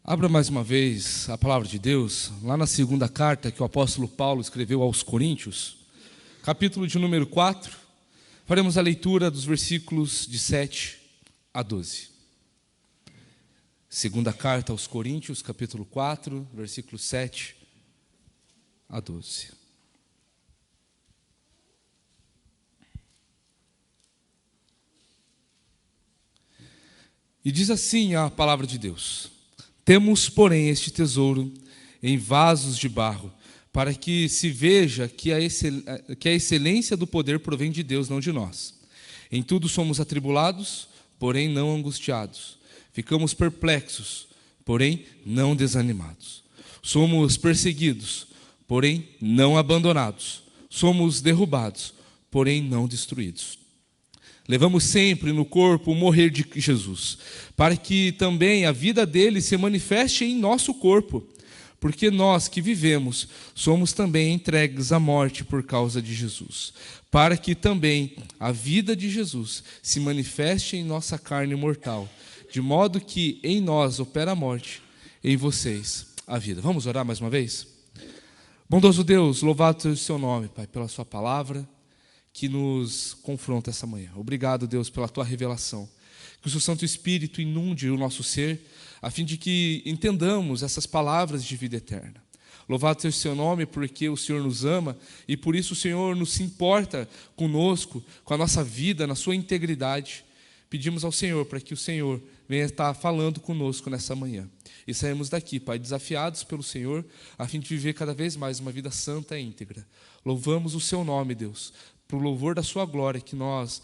Abra mais uma vez a palavra de Deus, lá na segunda carta que o apóstolo Paulo escreveu aos Coríntios, capítulo de número 4, faremos a leitura dos versículos de 7 a 12. Segunda carta aos Coríntios, capítulo 4, versículos 7 a 12. E diz assim a palavra de Deus: temos, porém, este tesouro em vasos de barro, para que se veja que a excelência do poder provém de Deus, não de nós. Em tudo somos atribulados, porém não angustiados. Ficamos perplexos, porém não desanimados. Somos perseguidos, porém não abandonados. Somos derrubados, porém não destruídos. Levamos sempre no corpo o morrer de Jesus, para que também a vida dele se manifeste em nosso corpo, porque nós que vivemos somos também entregues à morte por causa de Jesus, para que também a vida de Jesus se manifeste em nossa carne mortal, de modo que em nós opera a morte, em vocês a vida. Vamos orar mais uma vez? Bondoso Deus, louvado seja o seu nome, Pai, pela sua palavra que nos confronta essa manhã. Obrigado, Deus, pela tua revelação. Que o seu Santo Espírito inunde o nosso ser, a fim de que entendamos essas palavras de vida eterna. Louvado seja o seu nome, porque o Senhor nos ama e por isso o Senhor nos se importa conosco, com a nossa vida, na sua integridade. Pedimos ao Senhor para que o Senhor venha estar falando conosco nessa manhã. E saímos daqui, Pai, desafiados pelo Senhor, a fim de viver cada vez mais uma vida santa e íntegra. Louvamos o seu nome, Deus, para o louvor da sua glória que nós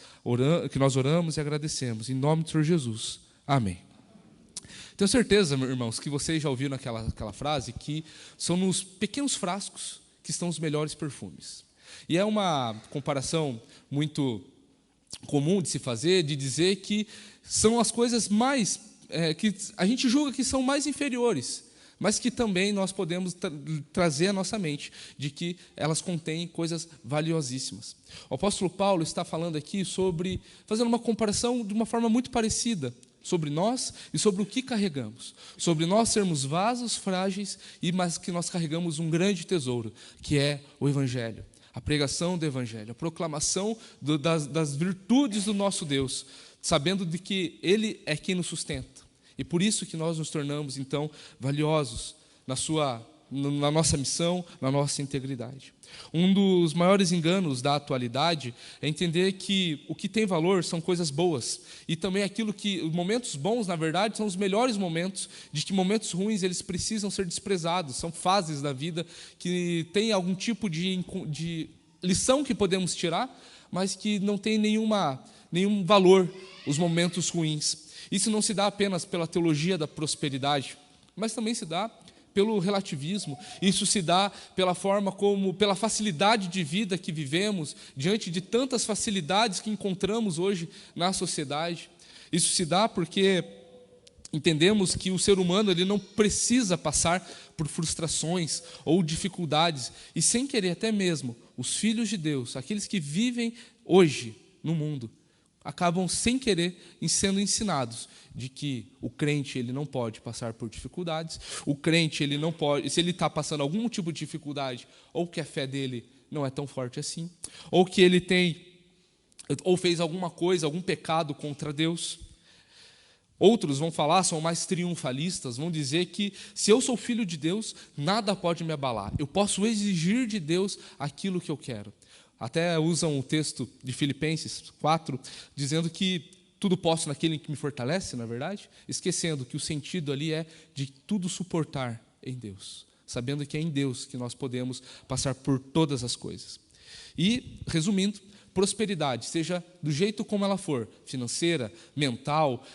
oramos e agradecemos. Em nome do Senhor Jesus. Amém. Tenho certeza, meus irmãos, que vocês já ouviram aquela frase que são nos pequenos frascos que estão os melhores perfumes. E é uma comparação muito comum de se fazer, de dizer que são as coisas mais, que a gente julga que são mais inferiores, mas que também nós podemos trazer à nossa mente de que elas contêm coisas valiosíssimas. O apóstolo Paulo está falando aqui fazendo uma comparação de uma forma muito parecida, sobre nós e sobre o que carregamos, sobre nós sermos vasos frágeis, mas que nós carregamos um grande tesouro, que é o Evangelho, a pregação do Evangelho, a proclamação das virtudes do nosso Deus, sabendo de que Ele é quem nos sustenta. E por isso que nós nos tornamos, então, valiosos na nossa missão, na nossa integridade. Um dos maiores enganos da atualidade é entender que o que tem valor são coisas boas. E também aquilo que, os momentos bons, na verdade, são os melhores momentos, de que momentos ruins eles precisam ser desprezados. São fases da vida que tem algum tipo de lição que podemos tirar, mas que não tem nenhum valor os momentos ruins. Isso não se dá apenas pela teologia da prosperidade, mas também se dá pelo relativismo. Isso se dá pela facilidade de vida que vivemos, diante de tantas facilidades que encontramos hoje na sociedade. Isso se dá porque entendemos que o ser humano ele não precisa passar por frustrações ou dificuldades, e sem querer até mesmo, os filhos de Deus, aqueles que vivem hoje no mundo, acabam sem querer sendo ensinados de que o crente ele não pode passar por dificuldades, o crente ele não pode, se ele está passando algum tipo de dificuldade, ou que a fé dele não é tão forte assim, ou que ele fez alguma coisa, algum pecado contra Deus. Outros vão falar, são mais triunfalistas, vão dizer que se eu sou filho de Deus, nada pode me abalar, eu posso exigir de Deus aquilo que eu quero. Até usam o texto de Filipenses 4, dizendo que tudo posso naquele que me fortalece, na verdade, esquecendo que o sentido ali é de tudo suportar em Deus, sabendo que é em Deus que nós podemos passar por todas as coisas. E, resumindo, prosperidade, seja do jeito como ela for, financeira, mental,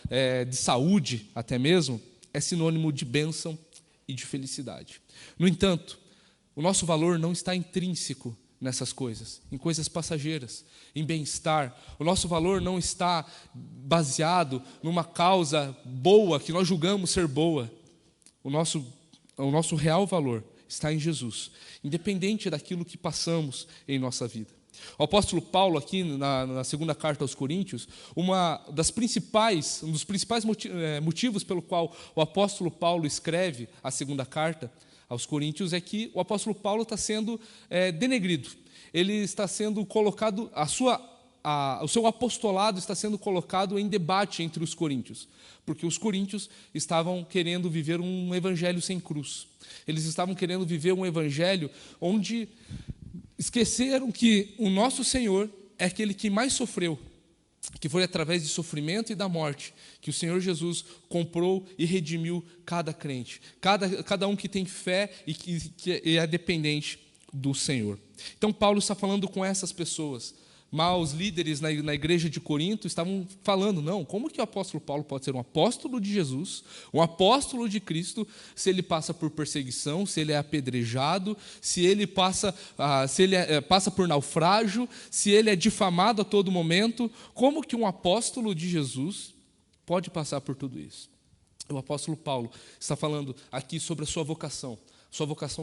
de saúde até mesmo, é sinônimo de bênção e de felicidade. No entanto, o nosso valor não está intrínseco nessas coisas, em coisas passageiras, em bem-estar. O nosso valor não está baseado numa causa boa, que nós julgamos ser boa. O nosso real valor está em Jesus, independente daquilo que passamos em nossa vida. O apóstolo Paulo, aqui na segunda carta aos Coríntios, um dos principais motivos pelo qual o apóstolo Paulo escreve a segunda carta aos Coríntios é que o apóstolo Paulo está sendo denegrido. Ele está sendo colocado, o seu apostolado está sendo colocado em debate entre os coríntios, porque os coríntios estavam querendo viver um evangelho sem cruz. Eles estavam querendo viver um evangelho onde esqueceram que o nosso Senhor é aquele que mais sofreu, que foi através de sofrimento e da morte que o Senhor Jesus comprou e redimiu cada crente, cada um que tem fé e que é dependente do Senhor. Então Paulo está falando com essas pessoas. Mas os líderes na igreja de Corinto estavam falando, não, como que o apóstolo Paulo pode ser um apóstolo de Jesus, um apóstolo de Cristo, se ele passa por perseguição, se ele é apedrejado, se ele passa por naufrágio, se ele é difamado a todo momento? Como que um apóstolo de Jesus pode passar por tudo isso? O apóstolo Paulo está falando aqui sobre a sua vocação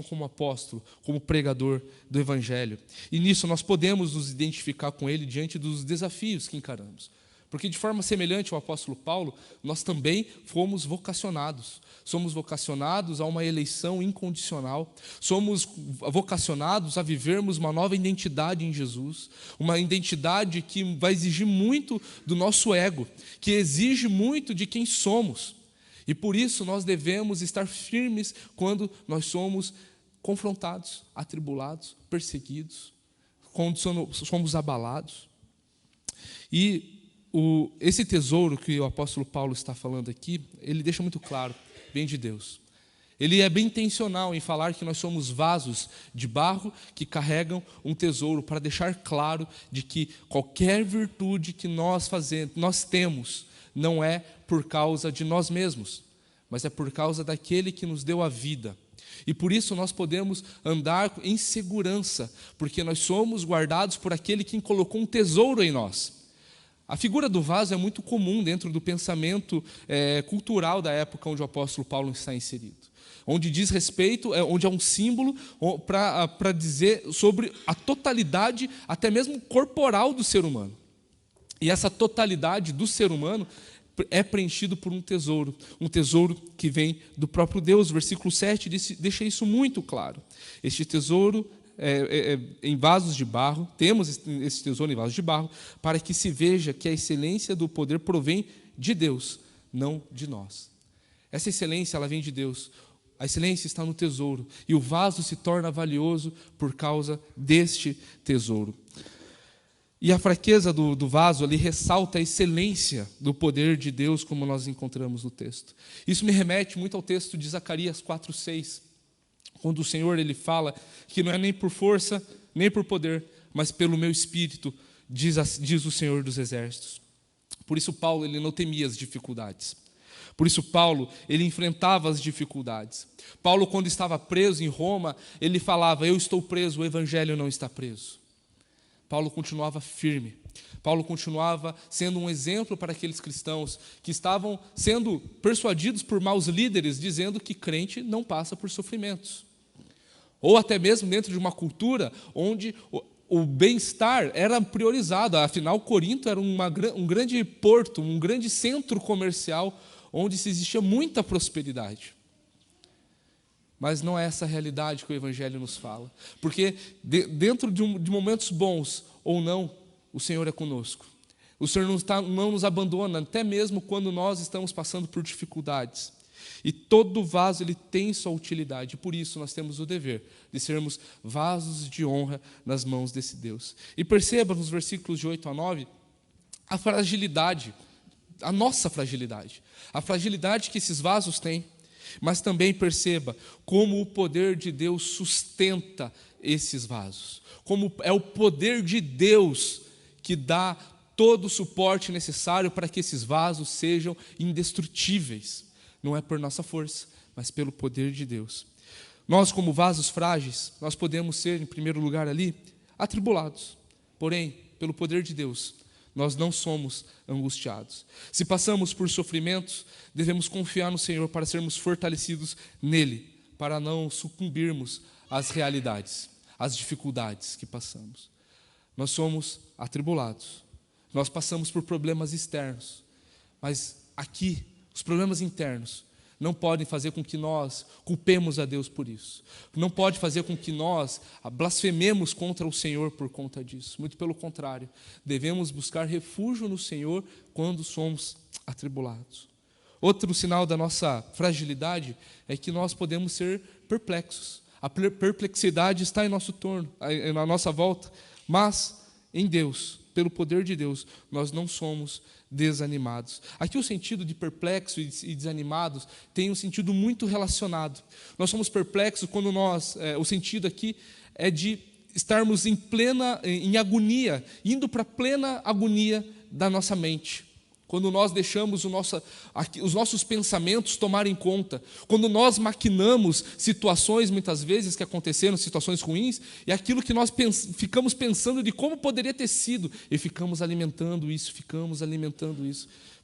como apóstolo, como pregador do Evangelho. E nisso nós podemos nos identificar com ele diante dos desafios que encaramos. Porque de forma semelhante ao apóstolo Paulo, nós também fomos vocacionados. Somos vocacionados a uma eleição incondicional. Somos vocacionados a vivermos uma nova identidade em Jesus. Uma identidade que vai exigir muito do nosso ego, que exige muito de quem somos. E por isso nós devemos estar firmes quando nós somos confrontados, atribulados, perseguidos, quando somos abalados. E esse tesouro que o apóstolo Paulo está falando aqui, ele deixa muito claro, vem de Deus. Ele é bem intencional em falar que nós somos vasos de barro que carregam um tesouro, para deixar claro de que qualquer virtude que nós temos, não é por causa de nós mesmos, mas é por causa daquele que nos deu a vida. E por isso nós podemos andar em segurança, porque nós somos guardados por aquele que colocou um tesouro em nós. A figura do vaso é muito comum dentro do pensamento cultural da época onde o apóstolo Paulo está inserido, onde diz respeito, onde é um símbolo para dizer sobre a totalidade, até mesmo corporal do ser humano. E essa totalidade do ser humano é preenchido por um tesouro que vem do próprio Deus. O versículo 7 deixa isso muito claro. Este tesouro em vasos de barro, temos esse tesouro em vasos de barro, para que se veja que a excelência do poder provém de Deus, não de nós. Essa excelência, ela vem de Deus. A excelência está no tesouro, e o vaso se torna valioso por causa deste tesouro. E a fraqueza do vaso ali ressalta a excelência do poder de Deus, como nós encontramos no texto. Isso me remete muito ao texto de Zacarias 4:6, quando o Senhor ele fala que não é nem por força, nem por poder, mas pelo meu espírito, diz o Senhor dos Exércitos. Por isso Paulo ele não temia as dificuldades. Por isso Paulo ele enfrentava as dificuldades. Paulo, quando estava preso em Roma, ele falava: eu estou preso, o evangelho não está preso. Paulo continuava firme. Paulo continuava sendo um exemplo para aqueles cristãos que estavam sendo persuadidos por maus líderes, dizendo que crente não passa por sofrimentos. Ou até mesmo dentro de uma cultura onde o bem-estar era priorizado. Afinal, Corinto era um grande porto, um grande centro comercial, onde se existia muita prosperidade. Mas não é essa a realidade que o Evangelho nos fala. Porque dentro de momentos bons ou não, o Senhor é conosco. O Senhor não nos abandona, até mesmo quando nós estamos passando por dificuldades. E todo vaso ele tem sua utilidade. Por isso nós temos o dever de sermos vasos de honra nas mãos desse Deus. E perceba nos versículos de 8 a 9, a fragilidade, a nossa fragilidade. A fragilidade que esses vasos têm. Mas também perceba como o poder de Deus sustenta esses vasos. Como é o poder de Deus que dá todo o suporte necessário para que esses vasos sejam indestrutíveis. Não é por nossa força, mas pelo poder de Deus. Nós, como vasos frágeis, nós podemos ser, em primeiro lugar ali, atribulados. Porém, pelo poder de Deus, nós não somos angustiados. Se passamos por sofrimentos, devemos confiar no Senhor para sermos fortalecidos nele, para não sucumbirmos às realidades, às dificuldades que passamos. Nós somos atribulados. Nós passamos por problemas externos. Mas aqui, os problemas internos não podem fazer com que nós culpemos a Deus por isso. Não pode fazer com que nós blasfememos contra o Senhor por conta disso. Muito pelo contrário, devemos buscar refúgio no Senhor quando somos atribulados. Outro sinal da nossa fragilidade é que nós podemos ser perplexos. A perplexidade está em nosso torno, na nossa volta, mas em Deus, pelo poder de Deus, nós não somos desanimados. Aqui o sentido de perplexo e desanimados tem um sentido muito relacionado. Nós somos perplexos quando o sentido aqui é de estarmos em agonia, indo para a plena agonia da nossa mente. Quando nós deixamos os nossos pensamentos tomarem conta, quando nós maquinamos situações, muitas vezes, que aconteceram, situações ruins, e aquilo que nós ficamos pensando de como poderia ter sido, e ficamos alimentando isso,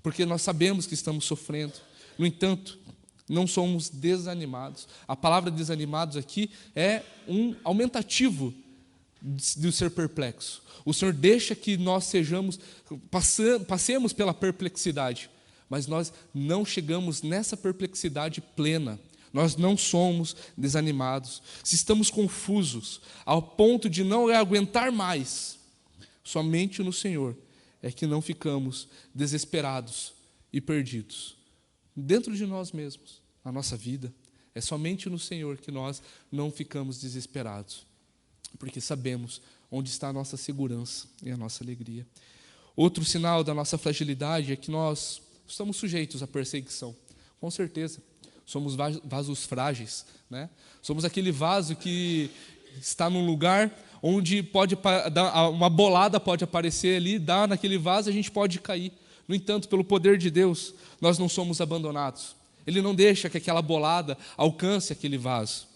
porque nós sabemos que estamos sofrendo. No entanto, não somos desanimados. A palavra desanimados aqui é um aumentativo de ser perplexo. O Senhor deixa que nós passemos pela perplexidade, mas nós não chegamos nessa perplexidade plena. Nós não somos desanimados. Se estamos confusos ao ponto de não aguentar mais, somente no Senhor é que não ficamos desesperados e perdidos. Dentro de nós mesmos, na nossa vida, é somente no Senhor que nós não ficamos desesperados, porque sabemos onde está a nossa segurança e a nossa alegria. Outro sinal da nossa fragilidade é que nós estamos sujeitos à perseguição. Com certeza, somos vasos frágeis, né? Somos aquele vaso que está num lugar onde uma bolada pode aparecer ali, dar naquele vaso e a gente pode cair. No entanto, pelo poder de Deus, nós não somos abandonados. Ele não deixa que aquela bolada alcance aquele vaso.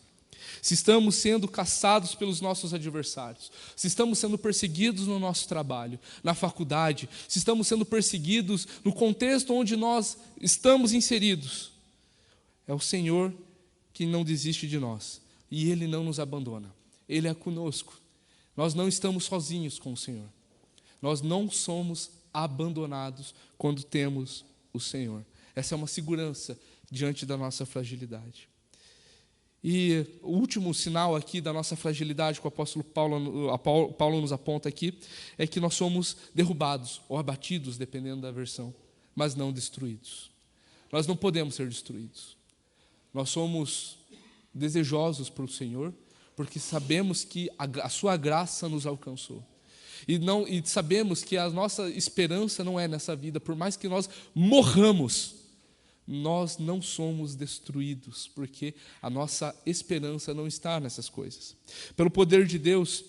Se estamos sendo caçados pelos nossos adversários, se estamos sendo perseguidos no nosso trabalho, na faculdade, se estamos sendo perseguidos no contexto onde nós estamos inseridos, é o Senhor que não desiste de nós e Ele não nos abandona. Ele é conosco. Nós não estamos sozinhos com o Senhor. Nós não somos abandonados quando temos o Senhor. Essa é uma segurança diante da nossa fragilidade. E o último sinal aqui da nossa fragilidade que o apóstolo Paulo nos aponta aqui é que nós somos derrubados ou abatidos, dependendo da versão, mas não destruídos. Nós não podemos ser destruídos. Nós somos desejosos para o Senhor, porque sabemos que a sua graça nos alcançou. E sabemos que a nossa esperança não é nessa vida, por mais que nós morramos, nós não somos destruídos, porque a nossa esperança não está nessas coisas. Pelo poder de Deus,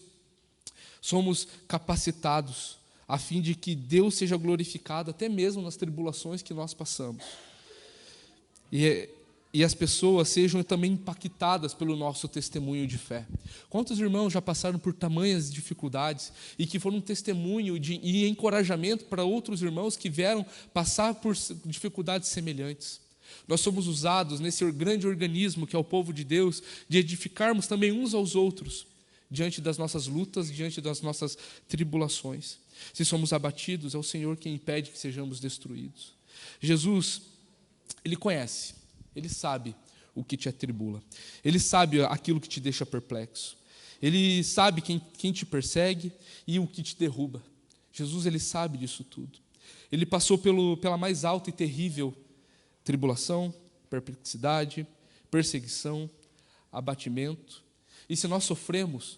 somos capacitados a fim de que Deus seja glorificado até mesmo nas tribulações que nós passamos. E as pessoas sejam também impactadas pelo nosso testemunho de fé. Quantos irmãos já passaram por tamanhas dificuldades e que foram um testemunho e encorajamento para outros irmãos que vieram passar por dificuldades semelhantes? Nós somos usados nesse grande organismo que é o povo de Deus, de edificarmos também uns aos outros, diante das nossas lutas, diante das nossas tribulações. Se somos abatidos, é o Senhor quem impede que sejamos destruídos. Jesus, Ele conhece. Ele sabe o que te atribula. Ele sabe aquilo que te deixa perplexo. Ele sabe quem te persegue e o que te derruba. Jesus, Ele sabe disso tudo. Ele passou pela mais alta e terrível tribulação, perplexidade, perseguição, abatimento. E se nós sofremos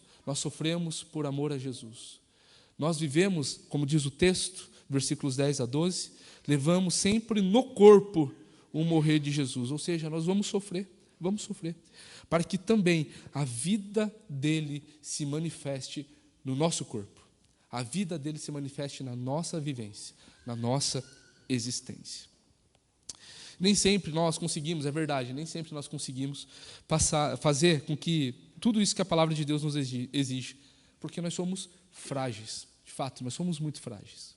por amor a Jesus. Nós vivemos, como diz o texto, versículos 10 a 12, levamos sempre no corpo o morrer de Jesus, ou seja, nós vamos sofrer, para que também a vida dele se manifeste no nosso corpo, a vida dele se manifeste na nossa vivência, na nossa existência. Nem sempre nós conseguimos, é verdade, nem sempre nós conseguimos fazer com que tudo isso que a palavra de Deus nos exige, porque nós somos frágeis, de fato, nós somos muito frágeis.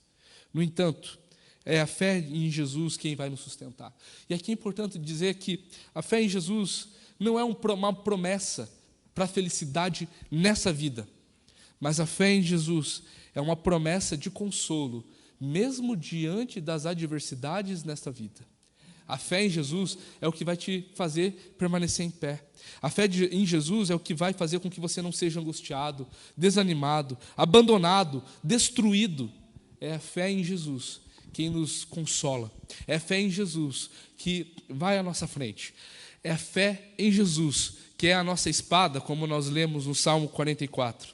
No entanto, é a fé em Jesus quem vai nos sustentar. E aqui é importante dizer que a fé em Jesus não é uma promessa para a felicidade nessa vida, mas a fé em Jesus é uma promessa de consolo, mesmo diante das adversidades nesta vida. A fé em Jesus é o que vai te fazer permanecer em pé. A fé em Jesus é o que vai fazer com que você não seja angustiado, desanimado, abandonado, destruído. É a fé em Jesus quem nos consola. É a fé em Jesus que vai à nossa frente. É a fé em Jesus que é a nossa espada, como nós lemos no Salmo 44.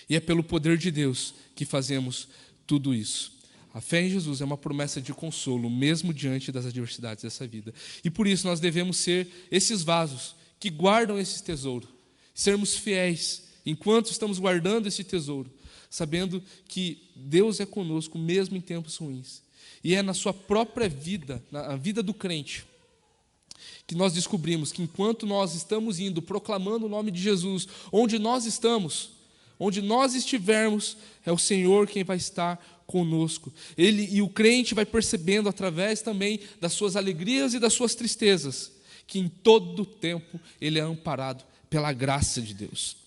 E é pelo poder de Deus que fazemos tudo isso. A fé em Jesus é uma promessa de consolo, mesmo diante das adversidades dessa vida. E por isso nós devemos ser esses vasos que guardam esse tesouro. Sermos fiéis enquanto estamos guardando esse tesouro, sabendo que Deus é conosco mesmo em tempos ruins. E é na sua própria vida, na vida do crente, que nós descobrimos que enquanto nós estamos indo, proclamando o nome de Jesus, onde nós estamos, onde nós estivermos, é o Senhor quem vai estar conosco. E o crente vai percebendo através também das suas alegrias e das suas tristezas, que em todo tempo ele é amparado pela graça de Deus.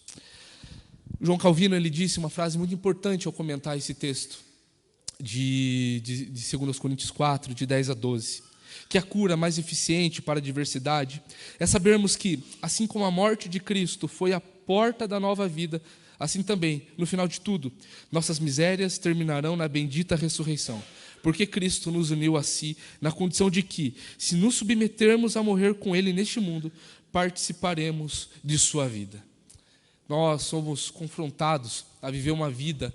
João Calvino, ele disse uma frase muito importante ao comentar esse texto de 2 Coríntios 4, de 10 a 12, que a cura mais eficiente para a adversidade é sabermos que, assim como a morte de Cristo foi a porta da nova vida, assim também, no final de tudo, nossas misérias terminarão na bendita ressurreição, porque Cristo nos uniu a si na condição de que, se nos submetermos a morrer com Ele neste mundo, participaremos de sua vida. Nós somos confrontados a viver uma vida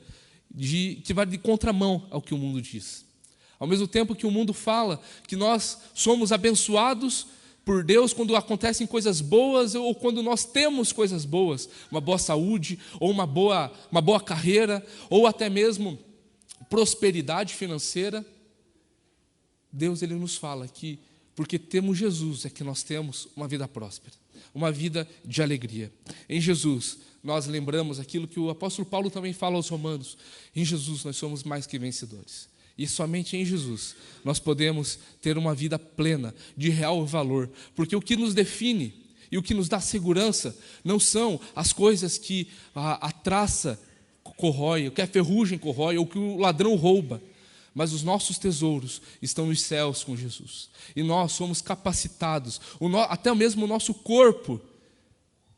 que vai de contramão ao que o mundo diz. Ao mesmo tempo que o mundo fala que nós somos abençoados por Deus quando acontecem coisas boas ou quando nós temos coisas boas, uma boa saúde, ou uma boa carreira, ou até mesmo prosperidade financeira, Deus ele nos fala que porque temos Jesus é que nós temos uma vida próspera, uma vida de alegria. Em Jesus nós lembramos aquilo que o apóstolo Paulo também fala aos romanos: em Jesus nós somos mais que vencedores. E somente em Jesus nós podemos ter uma vida plena, de real valor. Porque o que nos define e o que nos dá segurança não são as coisas que a traça corrói, o que a ferrugem corrói, ou que o ladrão rouba. Mas os nossos tesouros estão nos céus com Jesus. E nós somos capacitados, até mesmo o nosso corpo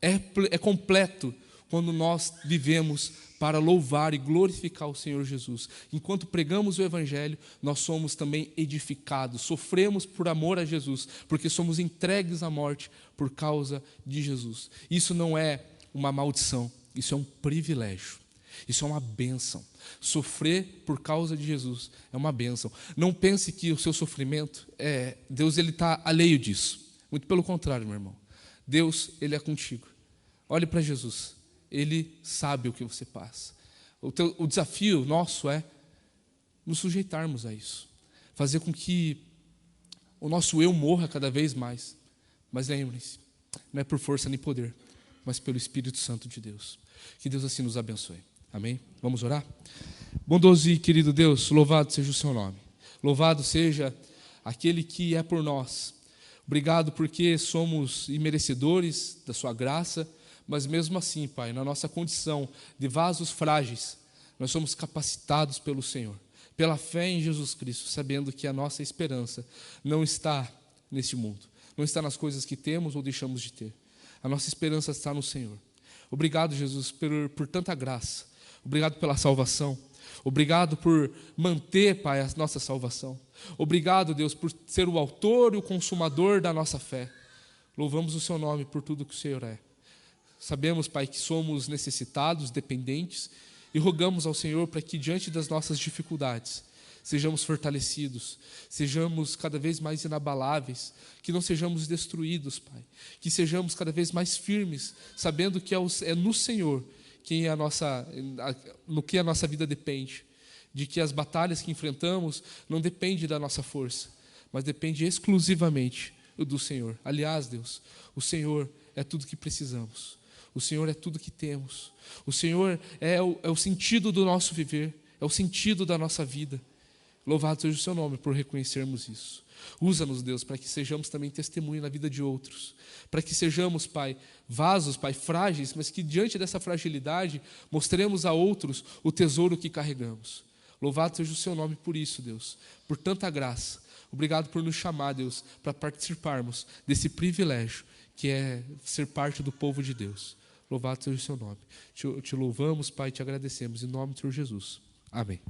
é completo quando nós vivemos para louvar e glorificar o Senhor Jesus. Enquanto pregamos o Evangelho, nós somos também edificados, sofremos por amor a Jesus, porque somos entregues à morte por causa de Jesus. Isso não é uma maldição, isso é um privilégio, isso é uma bênção. Sofrer por causa de Jesus é uma bênção. Não pense que o seu sofrimento, Deus está alheio disso. Muito pelo contrário, meu irmão. Deus, Ele é contigo. Olhe para Jesus. Ele sabe o que você passa. O desafio nosso é nos sujeitarmos a isso. Fazer com que o nosso eu morra cada vez mais. Mas lembrem-se, não é por força nem poder, mas pelo Espírito Santo de Deus. Que Deus assim nos abençoe. Amém? Vamos orar? Bondoso e querido Deus, louvado seja o seu nome. Louvado seja aquele que é por nós. Obrigado porque somos imerecedores da sua graça, mas mesmo assim, Pai, na nossa condição de vasos frágeis, nós somos capacitados pelo Senhor, pela fé em Jesus Cristo, sabendo que a nossa esperança não está neste mundo, não está nas coisas que temos ou deixamos de ter. A nossa esperança está no Senhor. Obrigado, Jesus, por tanta graça. Obrigado pela salvação. Obrigado por manter, Pai, a nossa salvação. Obrigado, Deus, por ser o autor e o consumador da nossa fé. Louvamos o seu nome por tudo que o Senhor é. Sabemos, Pai, que somos necessitados, dependentes, e rogamos ao Senhor para que, diante das nossas dificuldades, sejamos fortalecidos, sejamos cada vez mais inabaláveis, que não sejamos destruídos, Pai, que sejamos cada vez mais firmes, sabendo que é no Senhor no que a nossa vida depende, de que as batalhas que enfrentamos não dependem da nossa força, mas depende exclusivamente do Senhor. Aliás, Deus, o Senhor é tudo que precisamos. O Senhor é tudo que temos. O Senhor é o sentido do nosso viver, é o sentido da nossa vida. Louvado seja o seu nome por reconhecermos isso. Usa-nos, Deus, para que sejamos também testemunho na vida de outros. Para que sejamos, Pai, vasos, Pai, frágeis, mas que diante dessa fragilidade mostremos a outros o tesouro que carregamos. Louvado seja o Seu nome por isso, Deus, por tanta graça. Obrigado por nos chamar, Deus, para participarmos desse privilégio que é ser parte do povo de Deus. Louvado seja o Seu nome. Te louvamos, Pai, te agradecemos. Em nome do Senhor Jesus. Amém.